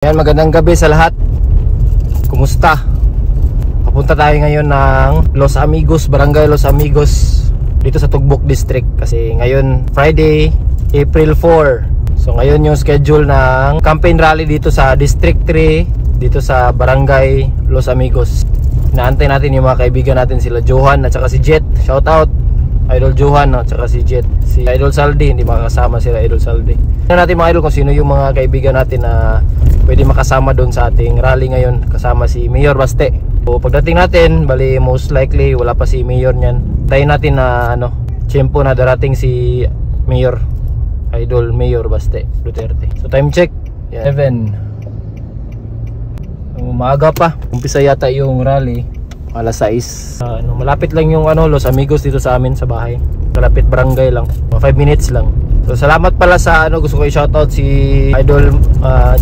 Ayan, magandang gabi sa lahat. Kumusta? Papunta tayo ngayon ng Los Amigos, Barangay Los Amigos, dito sa Tugbok District. Kasi ngayon Friday, April 4. So ngayon yung schedule ng campaign rally dito sa District 3, dito sa Barangay Los Amigos. Inaantay natin yung mga kaibigan natin, sila Johan at saka si Jet. Shout out Idol Johan at saka si Jet. Si Idol Saldi, hindi makakasama sila Idol Saldi. Tingnan natin mga idol kung sino yung mga kaibigan natin na pwede makasama doon sa ating rally ngayon. Kasama si Mayor Baste. So pagdating natin, bali most likely wala pa si Mayor niyan. Tayin natin na tiyempo na darating si Mayor, Idol Mayor Baste Duterte. So time check, 11. Maaga pa. Umpisa yata yung rally alas 6. Malapit lang yung Los Amigos dito sa amin sa bahay. Malapit barangay lang. 5 minutes lang. So salamat pala sa gusto ko i-shoutout si Idol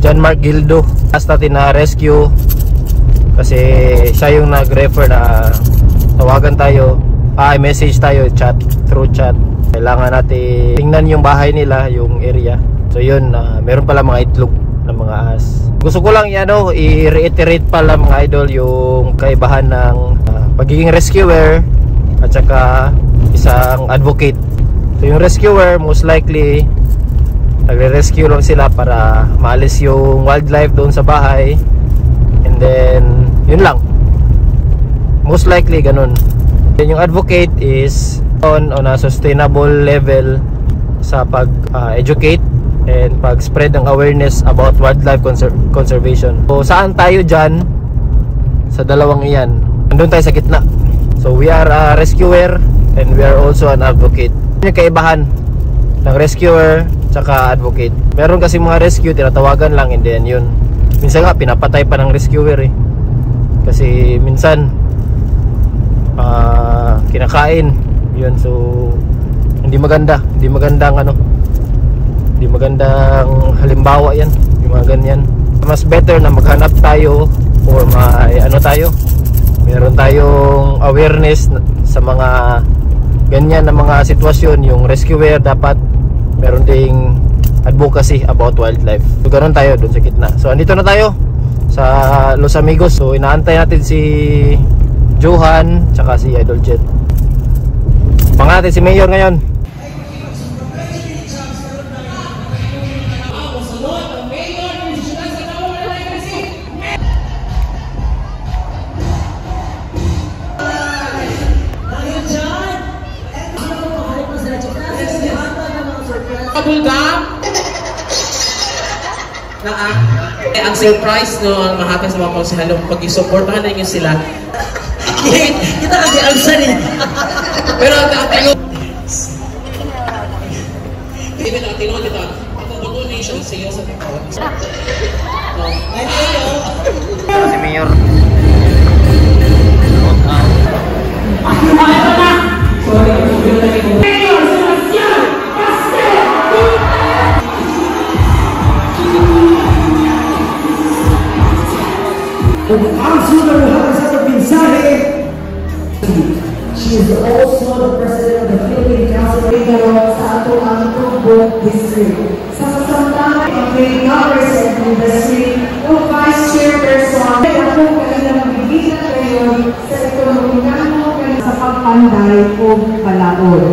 John Mark Gildo. Last natin na rescue kasi siya yung nag-refer na tawagan tayo, message tayo, chat, through chat. Kailangan natin tingnan yung bahay nila, yung area. So yun, meron pala mga itlog ng mga ahas. Gusto ko lang i-reiterate pala mga idol yung kaibahan ng pagiging rescuer at saka isang advocate. So yung rescuer, most likely nagre-rescue lang sila para maalis yung wildlife doon sa bahay, and then yun lang, most likely ganun. Then yung advocate is on a sustainable level sa pag-educate and pag-spread ng awareness about wildlife conservation. So saan tayo dyan sa dalawang iyan? Nandun tayo sa gitna. So we are a rescuer and we are also an advocate. Yung kaibahan ng rescuer tsaka advocate. Meron kasi mga rescue, tinatawagan lang, and then yun, minsan nga pinapatay pa ng rescuer kasi minsan kinakain yun. So hindi magandang halimbawa yan, yung mga ganyan. Mas better na maghanap tayo or meron tayong awareness sa mga ganyan na mga sitwasyon. Yung rescuer dapat meron ding advocacy about wildlife. So ganun tayo doon sa gitna. So andito na tayo sa Los Amigos. So inaantay natin si Johan tsaka si Idol Jet. Pangalan natin si Mayor ngayon. Ang surprise mahatag sa mga konsehalong pag-isuportahan na nyo sila. Kita kasi ang sari. Pero ang tinong kita ang donation sa iyo sa si Mayor. She is also the president of the Philippine Council sa atong Tugbok District. Sa kasamtangan ng Governors and Industry o Vice Chairperson, ay akong kailang magbibigyan kayo sa ekonomikano sa pagpanday o palaod.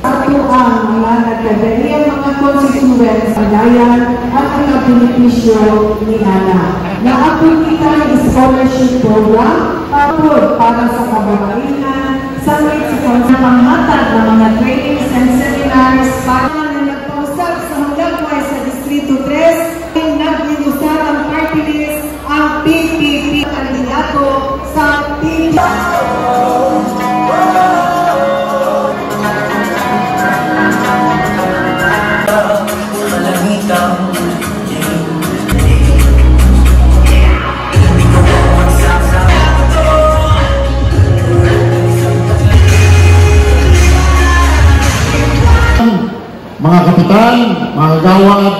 Ato ang mga nagkadaliang mga constituents sa dayan at mga benepisyo ni Ana. Naapon kita ng scholarship program para sa kababaihan sa Mexico sa panghatag ng mga trainings and seminars para na nagpausap sa Manggagway sa Distrito 3 ay nag-inusap ang party list ang PPP kandidato sa PPP. Mga kapitan, mga gawad,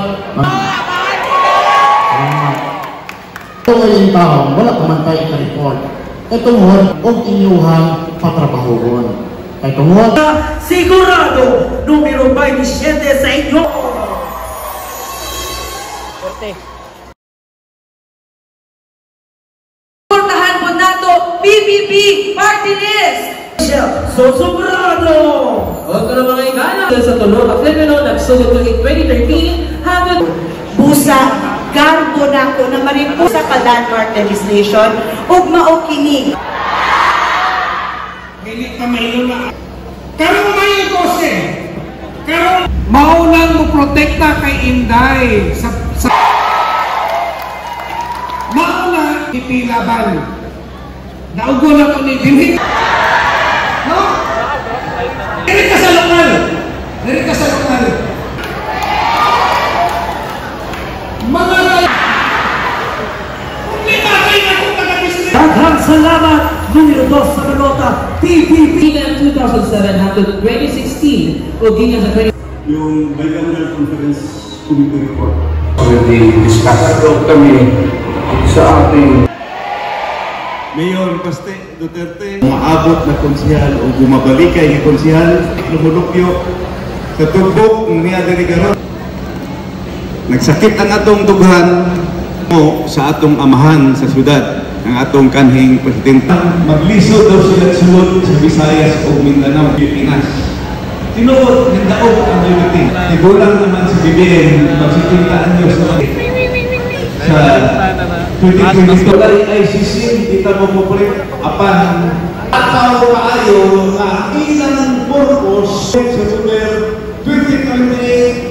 ito ay yung taong wala pamantay sa report. Ito mohon o inyuhang patrabahon. Kaya tumuhon. Sigurado, numero 27 sa inyo. Sobrado! O kung mga igala sa tulog, ang Filipino nagsugod ng 2013 hanggang Busa, garbo na ko na maripo sa landmark legislation ug mao kini. Hindi ka mailo na. Karong may kose. Karong maulang mo protekta kay Inday sa maulang ipilaban. Naugo na ko ni Dinhit. No? Diri ka sa lokal. Diri ka sa lokal. Mga kung lima kayo na kung taga-bisnes. Daghang salamat, numero 2 sa balota, PPP. Gigan 2007 hanggang 2016 o gigan sa 20... Yung bicameral conference committee report. Already discussed kami sa ating Mayor Paste Duterte. Maabot na konsihal o bumabalikay ng konsihal, lumulupyo sa tugbok ng niya dirigaron. Nagsakit ang atong dughan mo sa atong amahan sa syudad, ang atong kanhing presidente. Maglisod daw sila sulod sa Visayas o Mindanao, Pilipinas. Tinuod, nindaog ang unity. Igulang naman si BBM, mag-70 anyos naman. Sa 2022 ICC, kita mo po rin, apan ataw kaayo na ilang purpose sa September 2028,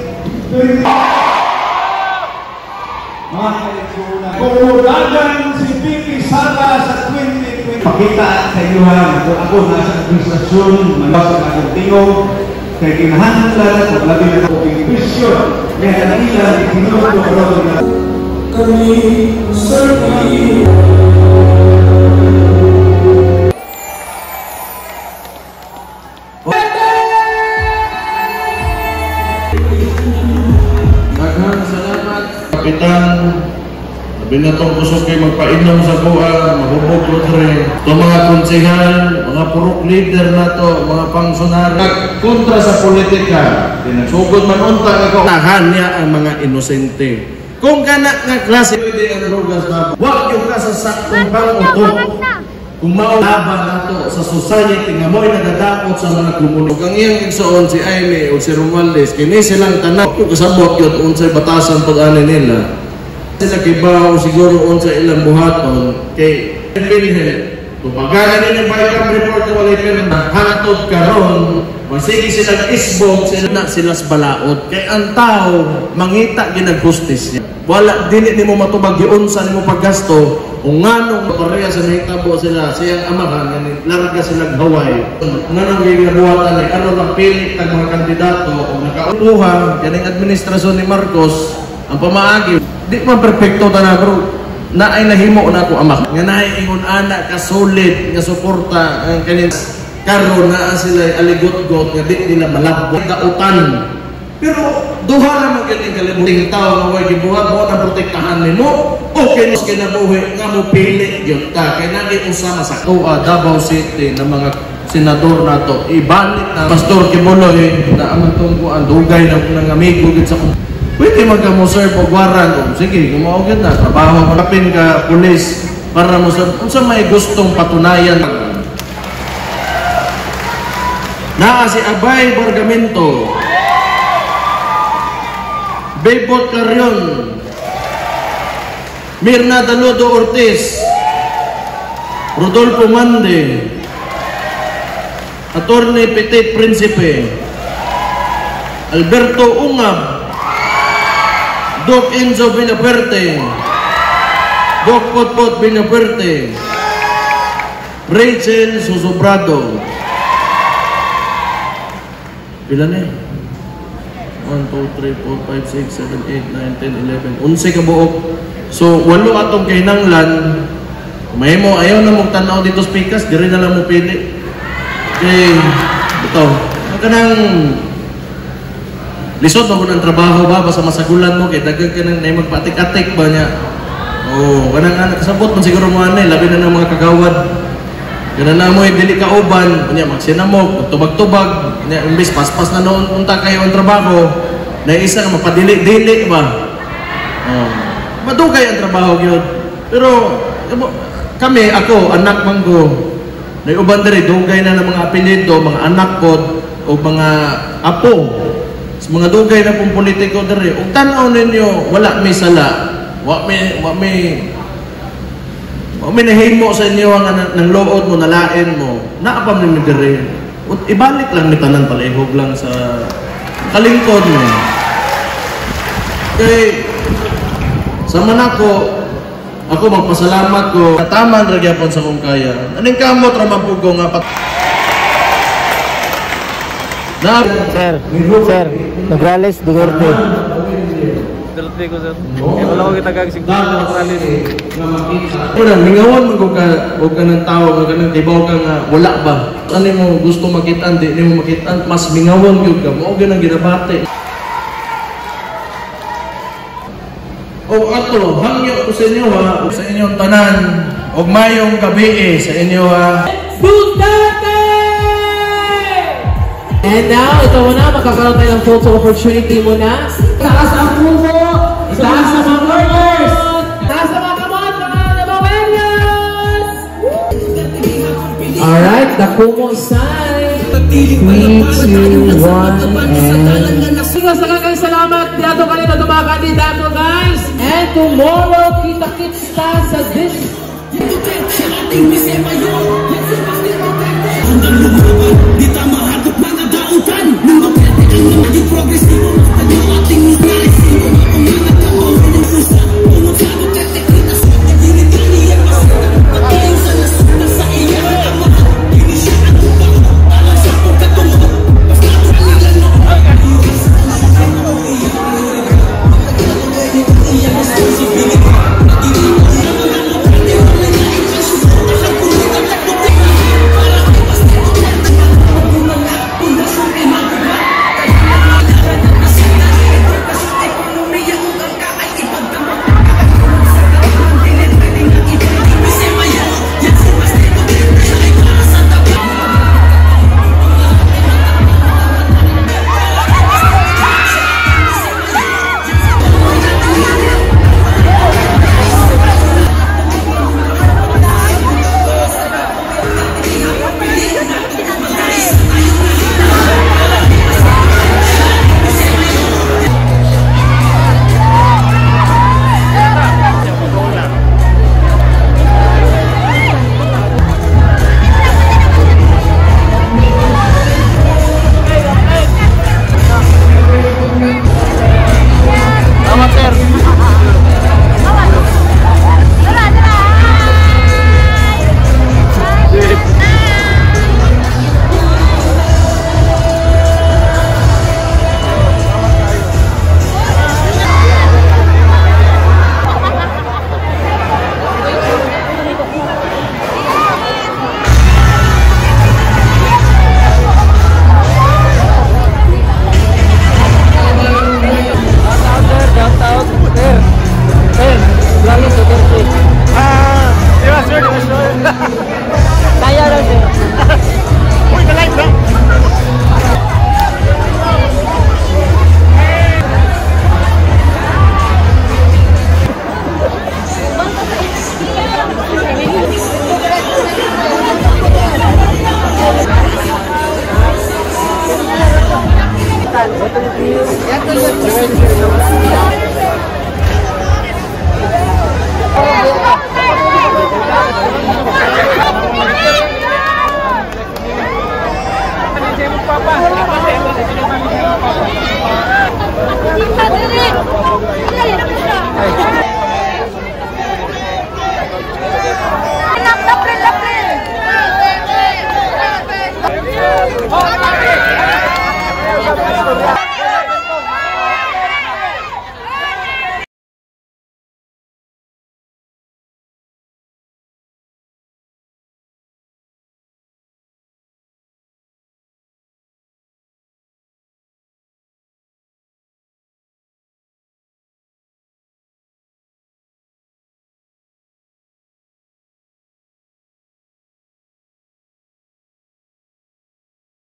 mga eleksyonan. Kumudagan si Pipi Sala sa 2020. Pakita sa iyo kung ako nasa administrasyon, manasa akong tingog, kaya kinahanglan at labi na akong impresyon, kaya nailan itinuturo na kami certainly. Daghang salamat, Kapitan. Labi na itong kusog kayo magpainom sa buha, mahubog rodre. Ito mga konsehal, mga purok leader na to, mga pangsonar. Kontra sa politika, sugod man unta nga kaunahan niya ang mga inosente. Kung kanak nga klase, pwede ang drogas na huwag yung kasasaktong pangutok. Kung maulaban na to sa society nga mo'y nagadakot sa mga komunidad. Kung ang iyang igsoon si Aimee o si Romualdez, kini silang tanak, kung kasabot yun, unsay batasan pag-ani nila. Sila kibaw siguro unsay ilang buhaton, kay Pilhen. Kung pagkagan nila yung bayang report na walay pirma, hatod karon, masigi silang isbog, sila balaod. Kay ang tao, mangita ginag-hustis niya. Wala, dili ni mo matubag yun sa ni mo paggasto, kung nganong pareha sa nahitabo sila, siyang amahan, larga silang Hawaii. Nganong ginabuhatan ano lang pilit ng mga kandidato, kung nakautuhan, yan ang administrasyon ni Marcos, ang pamaagi. Di pa perfecto ta na, bro. Na ay nahimo na ako ama. Nga na ay ingon anak ka solid, nga suporta, ang kanin karon na sila aligot-got, nga di nila malabot, kautan. Pero duha naman galing kalibuting tao nga way gibuhat mo na protektahan nimo. Okay nos kinabuhi nga mo pili gyud ta kay nagi usama sa Coa Davao City na mga senador nato ibalik na Pastor Kibuloy na among tungkuan dugay ng amigo gid sa pwede magkamo serve og warrant. Sige, kung mao gyud na trabaho mo kapin ka pulis para mo sa unsa may gustong patunayan. Naa si Abay Bargamento, Bebot Carrion, Mirna Daludo Ortiz, Rodolfo Mande, Attorney Petit Principe, Alberto Ungab, Doc Enzo Villaperte, Doc Potpot Villaperte, Rachel Susobrado. Pila na eh? 1, 2, 3, 4, 5, 6, 7, 8, 9, 10, 11 11 ka buok. So, 8 atong kahinanglan. May mo, ayaw na mong tanaw dito speakers, dire na lang mo pili. Okay, ito. Ang kanang lisod mo ng trabaho ba, basta masagulan mo, kaya dagag ka nang magpatik-atik ba niya. Oo, kanang anak, kasabot mo siguro mo anay, labi na ng mga kagawad. Ganun na mo, dili ka uban, magsinamok, tubag-tubag, imbis paspas na noon, unta kayo ang trabaho, na isa nga mapadili-dili ba? Madugay ang trabaho yun. Pero kami, ako, anak manggo, May uban diri dugay na ng mga apelyido, mga anak pod o mga apo. Mga dugay na pong politiko diri. Ug tan-aw ninyo wala may sala. Wa may nahimo sa inyo ang lood mo, nalain mo. Naapam ninyo diri. Ibalik lang ni tanan palihog lang sa kalingkod mo. Kay sa manako ako magpasalamat ko kataman ra gyapon sa kong kaya. Aning kamot ra man pug nga Sir, Nograles, Duterte. Duterte ko, sir. Wala ko kita kagsiguro sa Nograles. Una, mingawan mo ka ng tao, ganang tibaw ka nga, wala ba? Ano mo gusto makitaan, di mo makitaan, mas mingawan yun ka. Mo ganang ginabate. O ato, hangyo ko sa inyo ha, sa inyong tanan, o mayong gabi sa inyo ha. Duterte! And now, ito muna, magkakaroon tayo ng photo opportunity muna. Taas ang puso! Taas sa mga workers! Taas sa mga kamot! Mga Nobelians! Alright, the Kumo side. 3, 2, 1, and... Salamat dito kanina ng mga kandidato, guys! And tomorrow, kita-kits ta sa this... Di tama hagap mga dautan. Nung mapete ang mga di progress, di mo ating